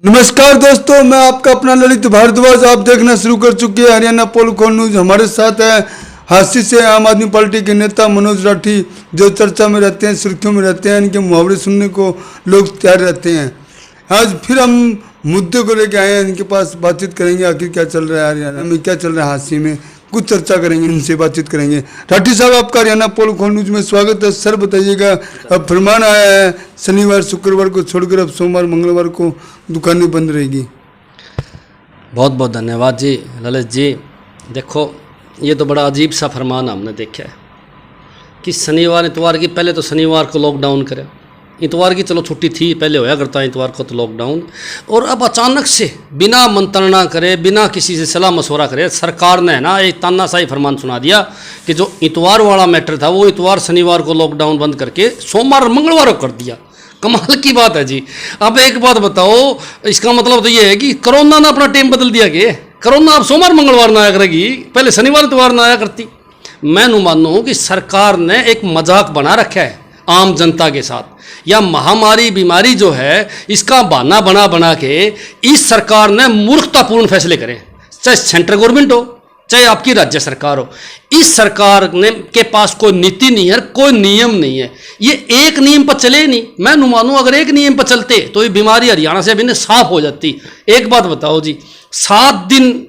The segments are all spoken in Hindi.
नमस्कार दोस्तों, मैं आपका अपना ललित भारद्वाज। आप देखना शुरू कर चुके हैं हरियाणा पोल खोल न्यूज। हमारे साथ है हास्य से आम आदमी पार्टी के नेता मनोज राठी, जो चर्चा में रहते हैं, सुर्खियों में रहते हैं। इनके मुहावरे सुनने को लोग तैयार रहते हैं। आज फिर हम मुद्दे को लेकर आए हैं, इनके पास बातचीत करेंगे। आखिर क्या चल रहा है हरियाणा में, क्या चल रहा है हास्य में, कुछ चर्चा करेंगे, इनसे बातचीत करेंगे। राठी साहब, आपका हरियाणा पोल खोल न्यूज में स्वागत है। सर बताइएगा, अब फरमान आया है शनिवार शुक्रवार को छोड़कर अब सोमवार मंगलवार को दुकानें बंद रहेगी। बहुत बहुत धन्यवाद जी ललित जी। देखो, ये तो बड़ा अजीब सा फरमान हमने देखा है कि शनिवार इतवार की, पहले तो शनिवार को लॉकडाउन करें, इतवार की चलो छुट्टी थी, पहले होया करता है इतवार को तो लॉकडाउन, और अब अचानक से बिना मंत्रणा करे, बिना किसी से सलाह मशवरा करे सरकार ने ना एक तानाशाही फरमान सुना दिया कि जो इतवार वाला मैटर था वो इतवार शनिवार को लॉकडाउन बंद करके सोमवार मंगलवार को कर दिया। कमाल की बात है जी। अब एक बात बताओ, इसका मतलब तो ये है कि कोरोना ने अपना टाइम बदल दिया कि कोरोना अब सोमवार मंगलवार ना आया करेगी, पहले शनिवार इतवार ना आया करती। मैं मानूँ कि सरकार ने एक मजाक बना रखा है आम जनता के साथ, या महामारी बीमारी जो है इसका बहाना बना बना के इस सरकार ने मूर्खतापूर्ण फैसले करे, चाहे सेंट्रल गवर्नमेंट हो चाहे आपकी राज्य सरकार हो। इस सरकार ने के पास कोई नीति नहीं है, कोई नियम नहीं है, ये एक नियम पर चले नहीं। मैं मानूं अगर एक नियम पर चलते तो ये बीमारी हरियाणा से अभी साफ हो जाती। एक बात बताओ जी, 7 दिन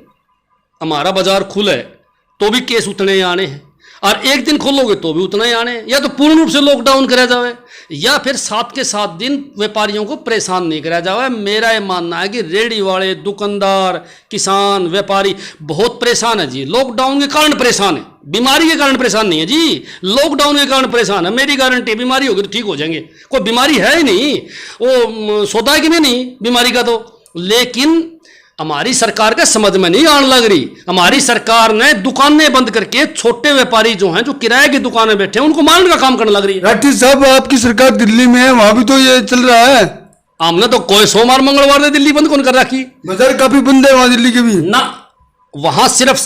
हमारा बाजार खुला है तो भी केस उतने ही आने हैं, और एक दिन खोलोगे तो भी उतना ही आने। या तो पूर्ण रूप से लॉकडाउन करा जाए, या फिर 7 के 7 दिन व्यापारियों को परेशान नहीं करा जाए। मेरा ये मानना है कि रेहड़ी वाले, दुकानदार, किसान, व्यापारी बहुत परेशान है जी। लॉकडाउन के कारण परेशान है, बीमारी के कारण परेशान नहीं है जी, लॉकडाउन के कारण परेशान है। मेरी गारंटी, बीमारी होगी तो ठीक हो जाएंगे। कोई बीमारी है ही नहीं, वो सौदा की में नहीं बीमारी का तो। लेकिन हमारी सरकार का समझ में नहीं आने लग रही। हमारी सरकार ने दुकानें बंद करके छोटे व्यापारी जो हैं, जो किराए की दुकानें बैठे हैं, उनको मारने का काम करने लग रही है। राठी साहब, आपकी सरकार दिल्ली में है, वहां भी तो ये चल रहा है। हमने तो कोई सोमवार मंगलवार ने दिल्ली बंद कौन कर रखी? बाजार काफी बंद है वहां दिल्ली के भी ना। वहां सिर्फ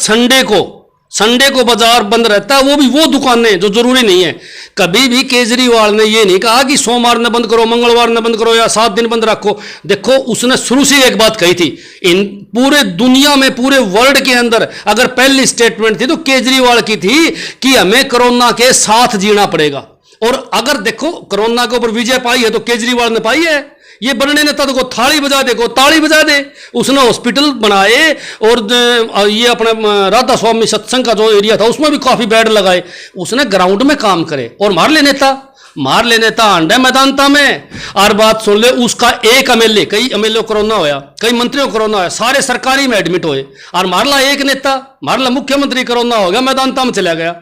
संडे को बाजार बंद रहता है, वो भी वो दुकानें जो जरूरी नहीं है। कभी भी केजरीवाल ने ये नहीं कहा कि सोमवार ने बंद करो, मंगलवार ने बंद करो, या 7 दिन बंद रखो। देखो, उसने शुरू से एक बात कही थी, इन पूरे दुनिया में, पूरे वर्ल्ड के अंदर अगर पहली स्टेटमेंट थी तो केजरीवाल की थी कि हमें कोरोना के साथ जीना पड़ेगा। और अगर देखो, कोरोना के ऊपर विजय पाई है तो केजरीवाल ने पाई है। ये बड़े नेता तो को थाली बजा दे, को ताली बजा दे। उसने हॉस्पिटल बनाए, और ये अपने राधा स्वामी सत्संग का जो एरिया था उसमें भी काफी बेड लगाए। उसने ग्राउंड में काम करे। और मार ले नेता अंडे मैदानता में। और बात सुन ले, उसका एक एमएलए, कई एमएलए कोरोना होया, कई मंत्रियों कोरोना होया, सारे सरकारी में एडमिट हुए। और मारला एक नेता, मारला मुख्यमंत्री कोरोना हो गया, मैदानता में चला गया।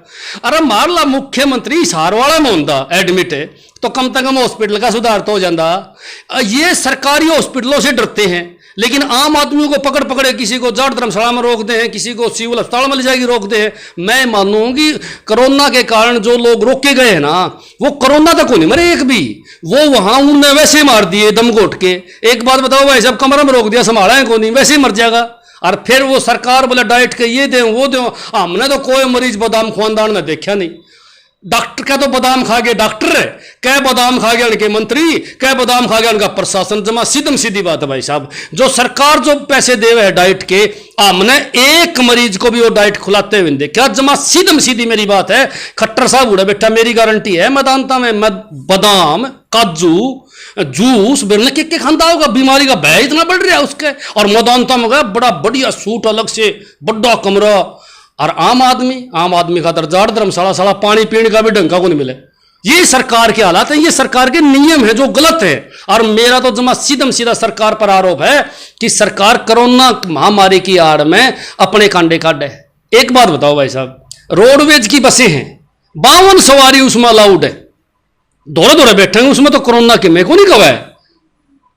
अरे मारला मुख्यमंत्री हिसारवाड़ा में होता एडमिट है तो कम से कम हॉस्पिटल का सुधार तो हो जाता। ये सरकारी हॉस्पिटलों से डरते हैं, लेकिन आम आदमी को पकड़ पकड़े, किसी को जाट धर्मशाला में रोकते हैं, किसी को सिविल अस्पताल में ले जाएगी रोकते हैं। मैं मानूँ कि कोरोना के कारण जो लोग रोके गए हैं ना, वो कोरोना तक को नहीं मरे एक भी, वो वहां उन्होंने वैसे मार दिए दम घोट के। एक बात बताओ भाई साहब, कमरा में रोक दिया, संभाला है को नहीं, वैसे ही मर जाएगा। और फिर वो सरकार बोले डाइट के ये दें वो दें। हमने तो कोई मरीज बादाम खानदान में देखा नहीं। डॉक्टर का तो बादाम खा गए डॉक्टर, क्या बादाम खा गया उनके मंत्री, क्या बादाम खा गया उनका प्रशासन। जमा सीधम सीधी बात है भाई साहब, जो सरकार जो पैसे दे रहे हैं डाइट के, हमने एक मरीज को भी वो डाइट खुलाते हुए देखा। जमा सीधम सीधी मेरी बात है। खट्टर साहब उड़ा बैठा, मेरी गारंटी है मैदानता में बादाम, काजू, जूस बिरने के खानता होगा। बीमारी का भय इतना बढ़ रहा है उसके। और मैदानता में गया बड़ा बढ़िया सूट, अलग से बड़ा कमरा। और आम आदमी का दरजार धर्मशाला साला पानी पीने का भी ढंग का को नहीं मिले। ये सरकार के हालात है, ये सरकार के नियम है जो गलत है। और मेरा तो जमा सीधम सीधा सरकार पर आरोप है कि सरकार कोरोना महामारी की आड़ में अपने कांडे काटे। एक बात बताओ भाई साहब, रोडवेज की बसें हैं, 52 सवारी उसमें अलाउड है, दौड़े दौड़े बैठे हैं उसमें, तो कोरोना के मैं को नहीं कहा है।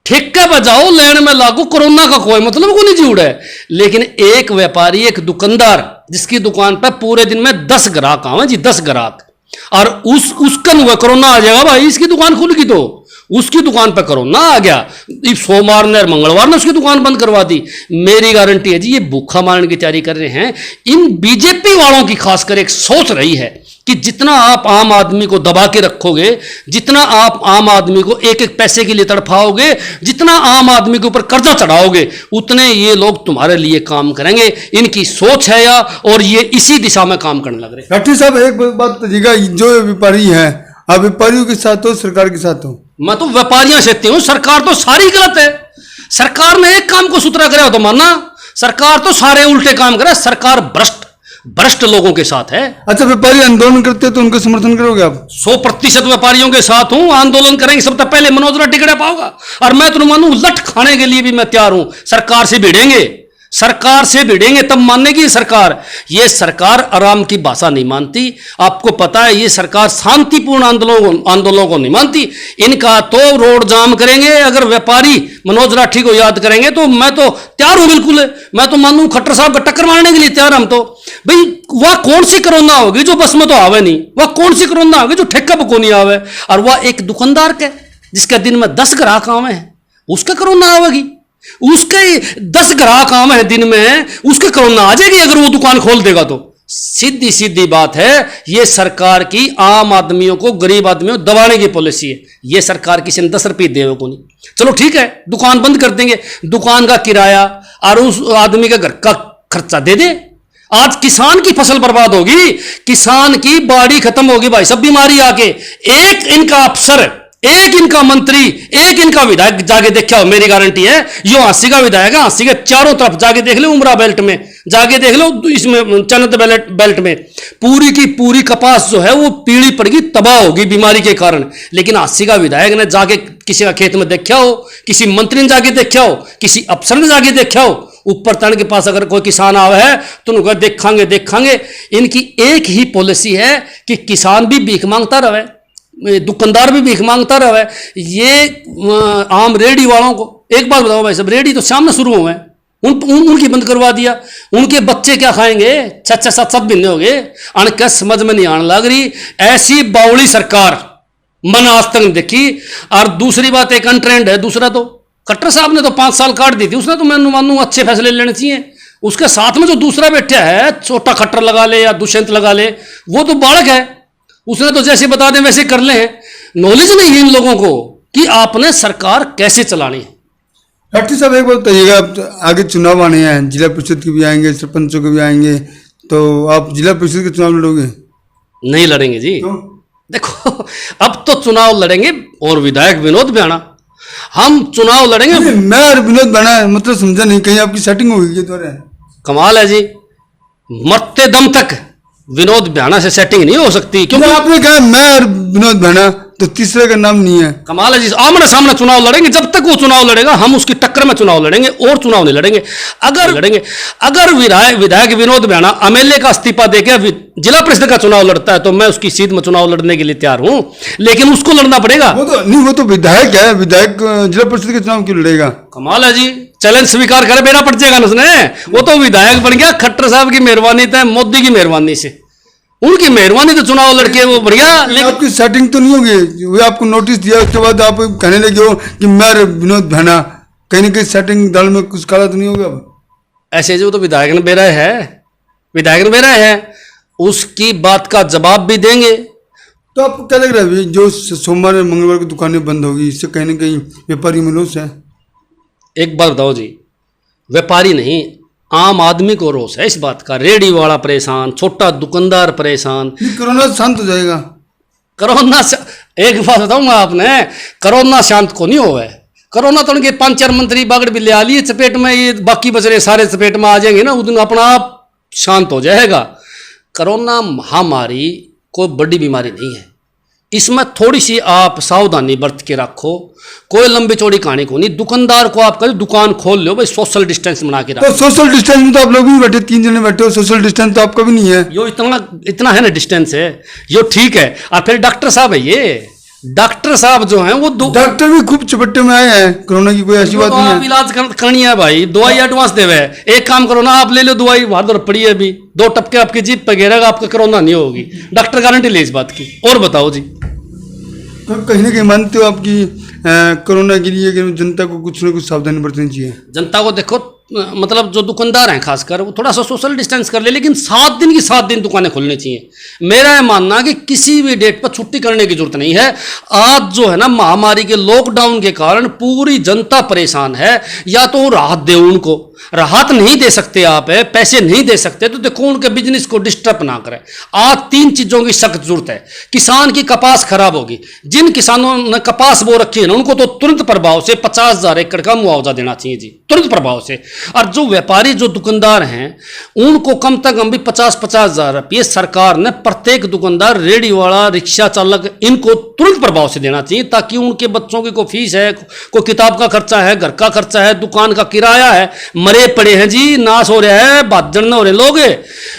ठेका बजाओ, लेन में लागू, कोरोना का कोई मतलब को नहीं जुड़ा है। लेकिन एक व्यापारी, एक दुकानदार जिसकी दुकान पर पूरे दिन में 10 ग्राहक आवे जी, 10 ग्राहक, और उसका हुआ कोरोना आ जाएगा भाई, इसकी दुकान खुल गई तो उसकी दुकान पर कोरोना आ गया। सोमवार ने मंगलवार ने उसकी दुकान बंद करवा दी। मेरी गारंटी है जी, ये भूखा मारने की तैयारी कर रहे हैं। इन बीजेपी वालों की खासकर एक सोच रही है कि जितना आप आम आदमी को दबा के रखोगे, जितना आप आम आदमी को एक एक पैसे के लिए तड़फाओगे, जितना आम आदमी के ऊपर कर्जा चढ़ाओगे, उतने ये लोग तुम्हारे लिए काम करेंगे। इनकी सोच है या और ये इसी दिशा में काम करने लग रहे। राठी साहब एक बात बताइएगा, जो व्यापारी हैं आप व्यापारियों के साथ हो सरकार के साथ हो? मैं तो व्यापारियों से हूं, सरकार तो सारी गलत है। सरकार ने एक काम को सुथरा कराया तो मानना, सरकार तो सारे उल्टे काम करे। सरकार भ्रष्ट लोगों के साथ है। अच्छा, व्यापारी आंदोलन करते हैं तो उनका समर्थन करोगे आप? 100% व्यापारियों के साथ हूं, आंदोलन करेंगे। सबसे पहले मनोज राठी टिकड़े पाओगा, और मैं तो मानू लठ खाने के लिए भी मैं तैयार हूं। सरकार से भिड़ेंगे, सरकार से भिड़ेंगे तब मानेगी सरकार। ये सरकार आराम की भाषा नहीं मानती, आपको पता है। ये सरकार शांतिपूर्ण आंदोलनों को नहीं मानती। इनका तो रोड जाम करेंगे। अगर व्यापारी मनोज राठी को याद करेंगे तो मैं तो तैयार हूं, बिल्कुल। मैं तो मानू खट्टर साहब का टक्कर मारने के लिए तैयार। हम तो भाई, वह कौन सी कोरोना होगी जो बस में तो आवे नहीं, वह कौन सी कोरोना होगी जो ठेका पर को नहीं आवे। और वह एक दुकानदार के जिसके दिन में 10 ग्राहक आवे हैं, उसका कोरोना आवेगी। उसके 10 ग्राहक आम है दिन में, उसके कोरोना आ जाएगी अगर वो दुकान खोल देगा तो। सीधी सीधी बात है। ये सरकार की आम आदमियों को, गरीब आदमियों को दबाने की पॉलिसी है। ये सरकार किसी ने 10 रुपये देवे को नहीं। चलो ठीक है, दुकान बंद कर देंगे, दुकान का किराया और उस आदमी के घर का खर्चा दे दे। आज किसान की फसल बर्बाद होगी, किसान की बाड़ी खत्म होगी भाई, सब बीमारी आके। एक इनका अफसर, एक इनका मंत्री, एक इनका विधायक जाके देखा हो, मेरी गारंटी है। यो हांसी का विधायक है, हांसी के चारों तरफ जाके देख लो, उमरा बेल्ट में जाके देख लो, इसमें चनत बेल्ट में पूरी की पूरी कपास जो है वो पीली पड़गी, तबाह होगी बीमारी के कारण। लेकिन हांसी का विधायक ने जाके किसी का खेत में देखा हो, किसी मंत्री ने जाके देखा हो, किसी अफसर ने जाके देखा हो। ऊपर तन के पास अगर कोई किसान आवे है तो उनको देखांगे। इनकी एक ही पॉलिसी है कि किसान भी भीख मांगता रहे, दुकानदार भी भीख मांगता रहे। ये आम रेडी वालों को एक बात बताओ भाई साहब, रेडी तो सामने शुरू हुए हैं, उनकी बंद करवा दिया। उनके बच्चे क्या खाएंगे? 6-7 महीने हो गए, अनके समझ में नहीं आने लग रही। ऐसी बावली सरकार मन आज तक नहीं देखी। और दूसरी बात, एक अनट्रेंड है। दूसरा तो खट्टर साहब ने तो 5 साल काट दी थी, उसने तो मैं मानू अच्छे फैसले लेने चाहिए। उसके साथ में जो दूसरा बैठा है, छोटा खट्टर लगा ले या दुष्यंत लगा ले, वो तो बालक है। उसने तो जैसे बता दें वैसे कर ले हैं। नॉलेज नहीं है इन लोगों को कि आपने सरकार कैसे चलानी है। राठी साहब एक बात बताइएगा, आगे चुनाव आने हैं, जिला परिषद के भी आएंगे, सरपंचों के भी आएंगे, तो आप जिला परिषद के चुनाव लड़ोगे? नहीं लड़ेंगे जी। तो? देखो, अब तो चुनाव लड़ेंगे और विधायक विनोद भ्याणा, हम चुनाव लड़ेंगे। मैं और विनोद भ्याणा मतलब समझा नहीं, कहीं आपकी सेटिंग होगी क्या द्वारा? कमाल है जी, मरते दम तक विनोद भ्याणा से सेटिंग नहीं हो सकती, क्योंकि आपने कहा मैं और विनोद भ्याणा, तो तीसरे का नाम नहीं है। कमाल है जी, आमने सामने चुनाव लड़ेंगे। जब तक वो चुनाव लड़ेगा हम उसकी टक्कर में चुनाव लड़ेंगे, और चुनाव नहीं लड़ेंगे। अगर विधायक विनोद भ्याणा एमएलए का इस्तीफा देकर जिला परिषद का चुनाव लड़ता है तो मैं उसकी सीट में चुनाव लड़ने के लिए तैयार हूं, लेकिन उसको लड़ना पड़ेगा। वो तो विधायक है, विधायक जिला परिषद के चुनाव क्यों लड़ेगा? कमाल है जी, चैलेंज स्वीकार करे बेना पड़ जाएगा उसने। वो तो विधायक बन गया, खट्टर साहब की मेहरबानी था, मोदी की मेहरबानी से, उनकी मेहरबानी तो चुनाव लड़के वो बढ़िया। लेकिन आपकी सेटिंग तो नहीं होगी। वो आपको नोटिस दिया, उसके बाद आप कहने लगे हो कि मैं विनोद भ्याणा, कहीं ना कहीं सेटिंग दल में कुछ काला तो नहीं होगा? ऐसे जो तो विधायक ने बेरा है, उसकी बात का जवाब भी देंगे। तो आपको क्या लग रहा है जो सोमवार और मंगलवार की दुकानें बंद होगी, इससे कहीं ना कहीं व्यापारी में लॉस है? एक बात बताओ जी, व्यापारी नहीं, आम आदमी को रोष है इस बात का। रेडी वाला परेशान, छोटा दुकानदार परेशान। कोरोना शांत हो जाएगा? कोरोना एक बात बताऊंगा आपने, कोरोना शांत को नहीं हुआ है। कोरोना तो उनके 5-4 मंत्री बागड़ भी ले आ लिए चपेट में, ये बाकी बच रहे सारे चपेट में आ जाएंगे ना, उस दिन अपना आप शांत हो जाएगा। कोरोना महामारी कोई बड़ी बीमारी नहीं है, इसमें थोड़ी सी आप सावधानी बरत के रखो। कोई लंबी चौड़ी कहानी को नहीं। दुकानदार को आप कभी दुकान खोल लो भाई, सोशल डिस्टेंस बना के रखो। तो सोशल डिस्टेंस में तो आप लोग भी बैठे, 3 जने बैठे हो, सोशल डिस्टेंस तो आपका भी नहीं है। यो इतना है ना डिस्टेंस है, यो ठीक है। और फिर डॉक्टर साहब है, ये डॉक्टर साहब जो हैं वो डॉक्टर भी खूब चपट्टे में आए हैं। कोरोना की कोई ऐसी बात नहीं है। इलाज करनी है भाई, दवाई एडवांस देवे। एक काम करो ना, आप ले लो दवाई, बाहर पड़ी है अभी, 2 टपके आपकी जीप पे गिरेगा, आपका कोरोना नहीं होगी। डॉक्टर गारंटी ले इस बात की। और बताओ जी, तो कहीं ना कहीं मानते हो आपकी कोरोना के लिए कि जनता को कुछ ना कुछ सावधानी बरतनी चाहिए? जनता को देखो मतलब जो दुकानदार हैं खासकर वो थोड़ा सा सोशल डिस्टेंस कर ले, लेकिन 7 दिन की 7 दिन दुकानें खुलनी चाहिए। मेरा यह मानना कि किसी भी डेट पर छुट्टी करने की जरूरत नहीं है। आज जो है ना महामारी के लॉकडाउन के कारण पूरी जनता परेशान है, या तो राहत दे, उनको राहत नहीं दे सकते आप है, पैसे नहीं दे सकते तो देखो उनके बिजनेस को डिस्टर्ब ना करें। आज 3 चीजों की सख्त जरूरत है। किसान की कपास खराब होगी, जिन किसानों ने कपास बो रखी है ना उनको तो तुरंत प्रभाव से 50,000 एकड़ का मुआवजा देना चाहिए जी, तुरंत प्रभाव से। और जो व्यापारी जो दुकानदार हैं उनको कम से कम भी 50,000 रुपये सरकार ने प्रत्येक दुकानदार, रेडी वाला, रिक्शा चालक, इनको तुरंत प्रभाव से देना चाहिए, ताकि उनके बच्चों की कोई फीस है, कोई किताब का खर्चा है, घर का खर्चा है, दुकान का किराया है, मरे पड़े हैं जी, नाश हो रहा है, भाजन हो रहे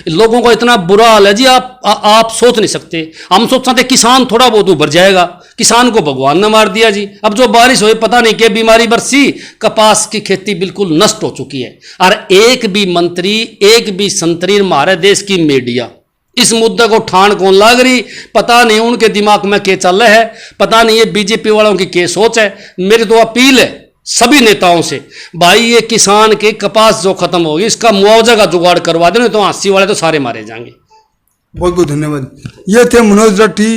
लोगों को इतना बुरा हाल है जी, आप सोच नहीं सकते। हम सोचते थे किसान थोड़ा बहुत उभर जाएगा, किसान को भगवान ने मार दिया जी। अब जो बारिश हुई पता नहीं क्या बीमारी बरसी, कपास की खेती बिल्कुल नष्ट हो चुकी है। और एक भी मंत्री, एक भी संतरी, हमारे देश की मीडिया इस मुद्दे को ठान कौन लाग रही, पता नहीं उनके दिमाग में क्या चल रहा है, पता नहीं ये बीजेपी वालों की क्या सोच है। मेरी तो अपील है सभी नेताओं से, भाई ये किसान के कपास जो खत्म होगी इसका मुआवजा का जुगाड़ करवा देना, तो हांसी वाले तो सारे मारे जाएंगे। बहुत बहुत धन्यवाद। ये थे मनोज राठी,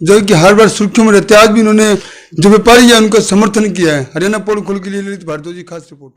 जो कि हर बार सुर्खियों में रहते हैं। आज भी इन्होंने जो व्यापारी है उनका समर्थन किया है। हरियाणा पोल खोल के लिए ललित भारद्वाज जी, खास रिपोर्ट।